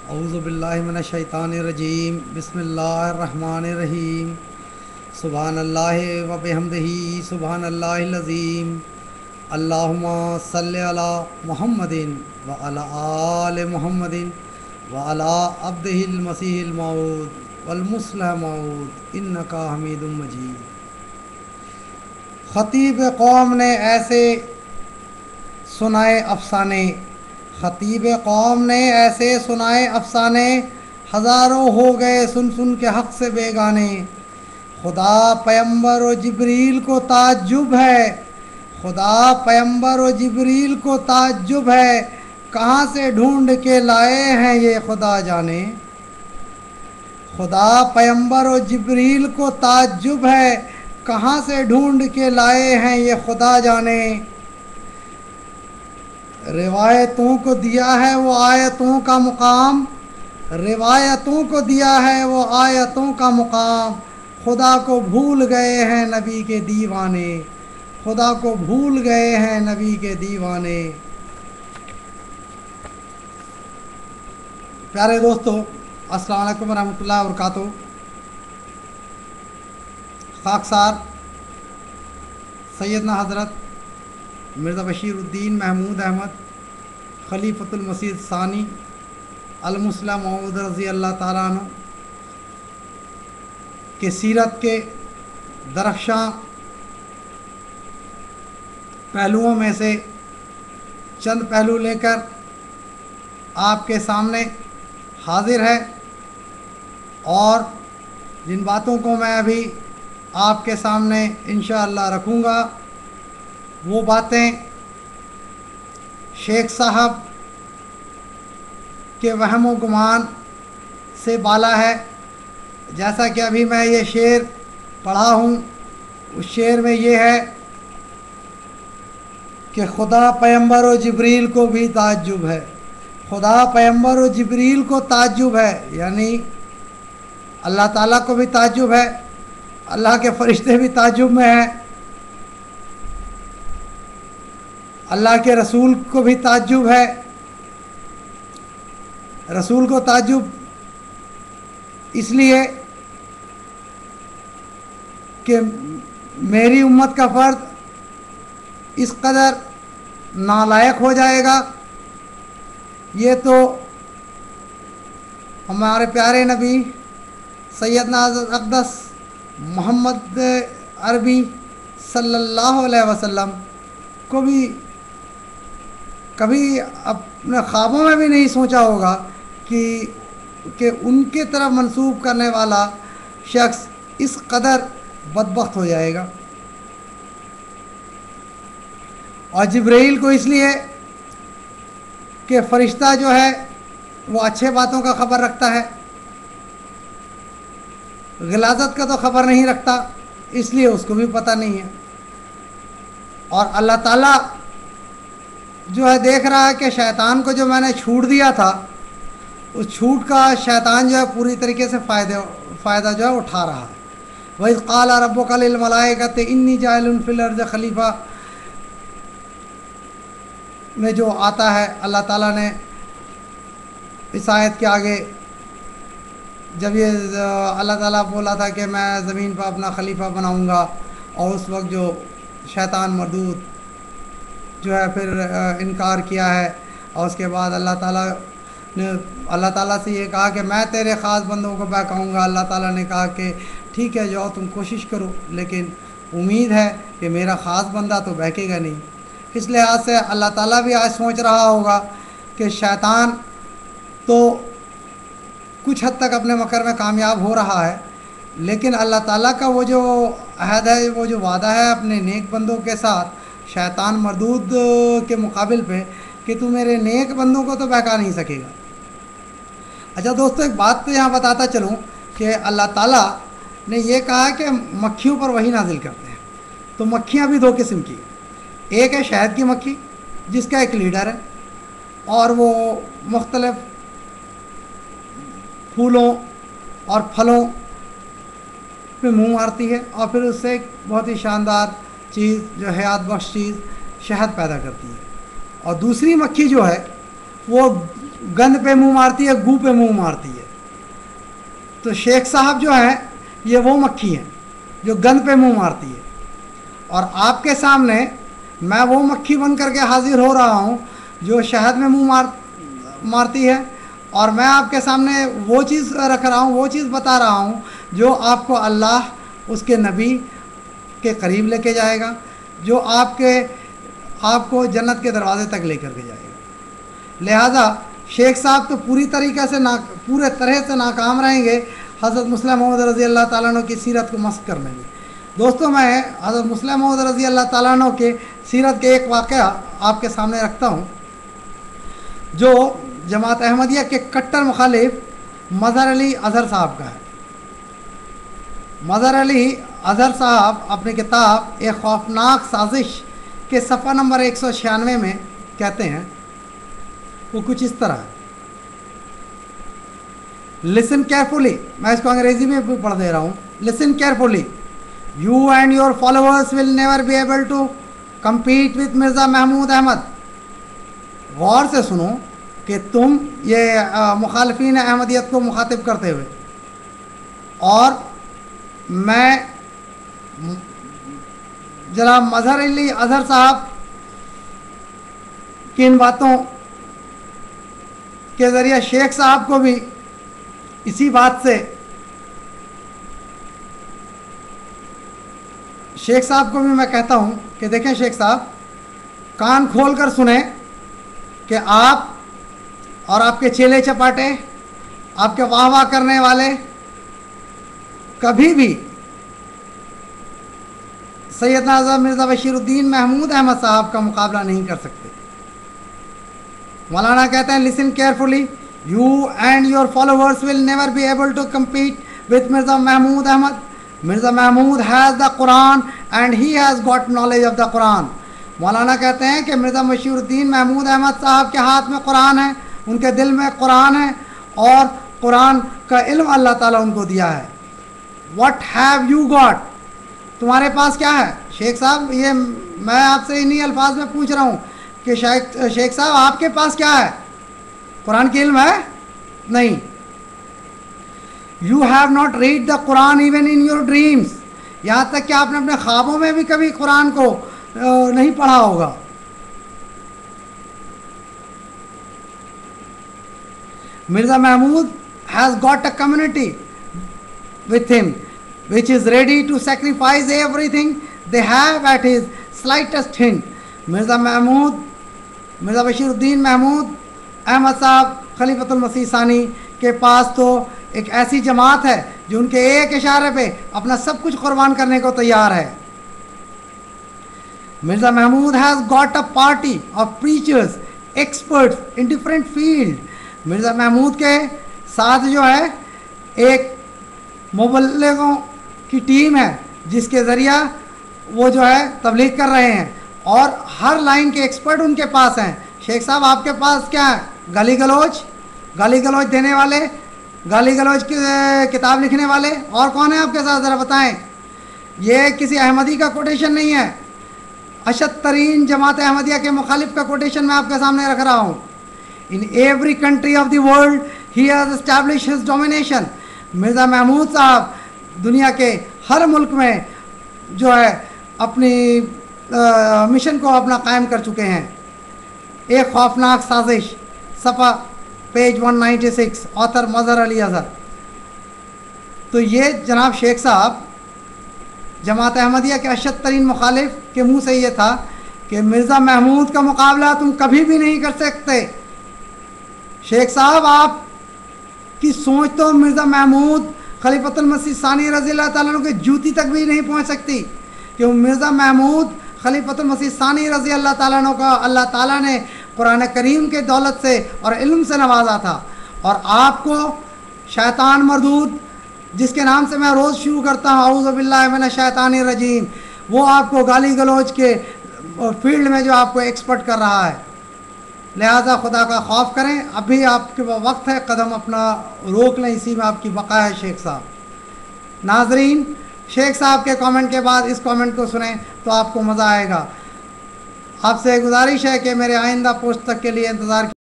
اعوذ باللہ من الشیطان الرجیم بسم اللہ الرحمن الرحیم سبحان اللہ و بحمدہ سبحان اللہ العظیم اللہم صلی علی محمد و علی آل محمد و علی عبدہ المسیح الموعود والمصلح موعود انکا حمید مجید۔ خطیب قوم نے ایسے سنائے افسانے، خطیب قوم نے ایسے سنائے افسانے، ہزاروں ہو گئے سن سن کے حق سے بیگانے۔ خدا پیمبر و جبریل کو تعجب ہے، خدا پیمبر و جبریل کو تعجب ہے، کہاں سے ڈھونڈ کے لائے ہیں یہ خدا جانے۔ خدا پیمبر و جبریل کو تعجب ہے، کہاں سے ڈھونڈ کے لائے ہیں یہ خدا جانے۔ روایتوں کو دیا ہے وہ آیتوں کا مقام، روایتوں کو دیا ہے وہ آیتوں کا مقام، خدا کو بھول گئے ہیں نبی کے دیوانے، خدا کو بھول گئے ہیں نبی کے دیوانے۔ پیارے دوستو، السلام علیکم ورحمۃ اللہ وبرکاتہ۔ خاکسار سیدنا حضرت مرزا بشیر الدین محمود احمد خلیفۃ المسیح ثانی المصلح موعود رضی اللہ تعالیٰ عنہ کے سیرت کے درخشاں پہلوؤں میں سے چند پہلو لے کر آپ کے سامنے حاضر ہے، اور جن باتوں کو میں ابھی آپ کے سامنے انشاءاللہ رکھوں گا وہ باتیں شیخ صاحب کے وہم و گمان سے بالا ہے۔ جیسا کہ ابھی میں یہ شعر پڑھا ہوں، اس شعر میں یہ ہے کہ خدا پیمبر و جبریل کو بھی تعجب ہے، خدا پیمبر و جبریل کو تعجب ہے، یعنی اللہ تعالیٰ کو بھی تعجب ہے، اللہ کے فرشتے بھی تعجب میں ہیں، اللہ کے رسول کو بھی تعجب ہے۔ رسول کو تعجب اس لیے کہ میری امت کا فرد اس قدر نالائق ہو جائے گا، یہ تو ہمارے پیارے نبی سیدنا حضرت اقدس محمد عربی صلی اللہ علیہ وسلم کو بھی کبھی اپنے خوابوں میں بھی نہیں سوچا ہوگا کہ ان کے طرف منسوب کرنے والا شخص اس قدر بدبخت ہو جائے گا۔ اور جبرائیل کو اس لیے کہ فرشتہ جو ہے وہ اچھے باتوں کا خبر رکھتا ہے، غلاظت کا تو خبر نہیں رکھتا، اس لیے اس کو بھی پتہ نہیں ہے۔ اور اللہ تعالیٰ جو ہے دیکھ رہا ہے کہ شیطان کو جو میں نے چھوٹ دیا تھا، اس چھوٹ کا شیطان جو ہے پوری طریقے سے فائدہ جو ہے اٹھا رہا ہے۔ وَإِذْ قَالَ رَبُّكَ لِلْمَلَائِكَةِ إِنِّي جَاعِلٌ فِي الْأَرْضِ خلیفہ میں جو آتا ہے، اللہ تعالیٰ نے اس آیت کے آگے جب یہ اللہ تعالیٰ بولا تھا کہ میں زمین پر اپنا خلیفہ بناؤں گا، اور اس وقت جو شیطان مردود جو ہے پھر انکار کیا ہے، اور اس کے بعد اللہ تعالیٰ نے اللہ تعالیٰ سے یہ کہا کہ میں تیرے خاص بندوں کو بہکاؤں گا۔ اللہ تعالیٰ نے کہا کہ ٹھیک ہے جاؤ تم کوشش کرو، لیکن امید ہے کہ میرا خاص بندہ تو بہکے گا نہیں۔ اس لحاظ سے اللہ تعالیٰ بھی آج سوچ رہا ہوگا کہ شیطان تو کچھ حد تک اپنے مکر میں کامیاب ہو رہا ہے، لیکن اللہ تعالیٰ کا وہ جو عہد ہے، وہ جو وعدہ ہے اپنے نیک بندوں کے ساتھ شیطان مردود کے مقابل پہ، کہ تو میرے نیک بندوں کو تو بہکا نہیں سکے گا۔ اچھا دوستو، ایک بات تو یہاں بتاتا چلوں کہ اللہ تعالیٰ نے یہ کہا کہ مکھیوں پر وحی نازل کرتے ہیں، تو مکھیاں بھی دو قسم کی، ایک ہے شہد کی مکھی جس کا ایک لیڈر ہے، اور وہ مختلف پھولوں اور پھلوں پہ منہ مارتی ہے، اور پھر اس سے ایک بہت ہی شاندار چیز جو حیات بخش چیز شہد پیدا کرتی ہے۔ اور دوسری مکھی جو ہے وہ गंद पे मुंह मारती है, गू पे मुंह मारती है। तो शेख साहब जो हैं ये वो मक्खी हैं जो गंद पे मुंह मारती है, और आपके सामने मैं वो मक्खी बन करके हाजिर हो रहा हूँ जो शहद में मुंह मारती है, और मैं आपके सामने वो चीज़ रख रहा हूँ, वो चीज़ बता रहा हूँ जो आपको अल्लाह उसके नबी के करीब लेके जाएगा, जो आपको जन्नत के दरवाजे तक लेकर के जाएगा। लिहाजा शेख साहब तो पूरे तरह से नाकाम रहेंगे हज़रत मुस्लिम मौऊद रज़ी अल्लाह ताला अन्हु की सीरत को मस्त करने में। दोस्तों, मैं हज़रत मुस्लिम मौऊद रज़ी अल्लाह ताला अन्हु के सीरत के एक वाक़या आपके सामने रखता हूँ जो जमात अहमदिया के कट्टर मुखालिफ मज़हर अली अज़हर साहब का है। मज़हर अली अज़हर साहब अपनी किताब एक खौफनाक साजिश के सफ़ा नंबर 196 में कहते हैं, वो कुछ इस तरह है। लिसन केयरफुली, मैं इसको अंग्रेजी में भी पढ़ दे रहा हूँ। Listen carefully, you and your followers will never be able to compete with Mirza Mahmood Ahmad. गौर से सुनो कि तुम ये मुखालिफिन अहमदियत को मुखातिब करते हुए, और मैं जनाब मज़हर अली अज़हर साहब की इन बातों के ज़रिए शेख साहब को भी इसी बात से, शेख साहब को भी मैं कहता हूँ कि देखें शेख साहब, कान खोल कर सुने कि आप और आपके चेले चपाटे, आपके वाह वाह करने वाले कभी भी सैयदना आज़म मिर्ज़ा बशीरुद्दीन महमूद अहमद साहब का मुकाबला नहीं कर सकते। मौलाना कहते हैं, listen carefully, you and your followers will never be able to compete with Mirza Mahmood Ahmad. Mirza Mahmood has the Quran and he has got knowledge of the Quran. मौलाना कहते हैं कि मिर्ज़ा बशीरुद्दीन महमूद अहमद साहब के हाथ में कुरान है, उनके दिल में कुरान है, और कुरान का इल्म अल्लाह ताला उनको दिया है। व्हाट हैव यू गॉट, तुम्हारे पास क्या है? शेख साहब, ये मैं आपसे इन्हीं अल्फाज में पूछ रहा हूँ कि शेख साहब आपके पास क्या है? कुरान की इल्म है? नहीं। You have not read the Quran even in your dreams, यहाँ तक कि आपने अपने ख्वाबों में भी कभी कुरान को नहीं पढ़ा होगा। Mirza Mahmood has got a community with him which is ready to sacrifice everything they have at his slightest hint. Mirza Bashiruddin Mahmood Ahmad Sahab Khalifatul मसीह सानी के पास तो एक ऐसी जमात है जो उनके एक इशारे पे अपना सब कुछ कुर्बान करने को तैयार है। Mirza Mahmood has got a party of preachers experts in different field. Mirza Mahmood के साथ जो है एक मुबल्लिगों की टीम है जिसके ज़रिया वो जो है तबलीग कर रहे हैं, और हर लाइन के एक्सपर्ट उनके पास हैं। शेख साहब आपके पास क्या है? गाली गलौज देने वाले, गाली गलौज की किताब लिखने वाले, और कौन है आपके साथ? ज़रा बताएं। ये किसी अहमदी का कोटेशन नहीं है, अशद तरीन जमात अहमदिया के मुखालिफ का कोटेशन मैं आपके सामने रख रहा हूँ। In every country of the world he has established his domination. Mirza Mahmood Sahab दुनिया के हर मुल्क में जो है अपनी मिशन को अपना कायम कर चुके हैं। एक खौफनाक साजिश, सफ़ा पेज 196, ऑथर मज़हर अली अज़हर। तो ये जनाब शेख साहब जमात अहमदिया के अशद तरीन मुखालिफ के मुँह से ये था कि मिर्ज़ा महमूद का मुकाबला तुम कभी भी नहीं कर सकते। शेख साहब आप की सोच तो मिर्ज़ा महमूद खलीफतुल मसीह सानी रज़ी अल्लाह ताला अन्हु के जूती तक भी नहीं पहुंच सकती, क्यों? मिर्ज़ा महमूद खलीफतुल मसीह सानी रज़ी अल्लाह ताला अन्हु का अल्लाह ताला ने कुरान करीम के दौलत से और इल्म से नवाजा था, और आपको शैतान मरदूद, जिसके नाम से मैं रोज़ शुरू करता हूँ औज़ु बिल्लाहि मिनश शैतानिर रजीम, वो आपको गाली गलौज के फील्ड में जो आपको एक्सपर्ट कर रहा है। लिहाजा खुदा का खौफ करें, अभी आपके वक्त है, कदम अपना रोक लें, इसी में आपकी बका है शेख साहब। नाजरीन, शेख साहब के कमेंट के बाद इस कमेंट को सुने तो आपको मज़ा आएगा। आपसे गुजारिश है कि मेरे आइंदा पोस्ट तक के लिए इंतज़ार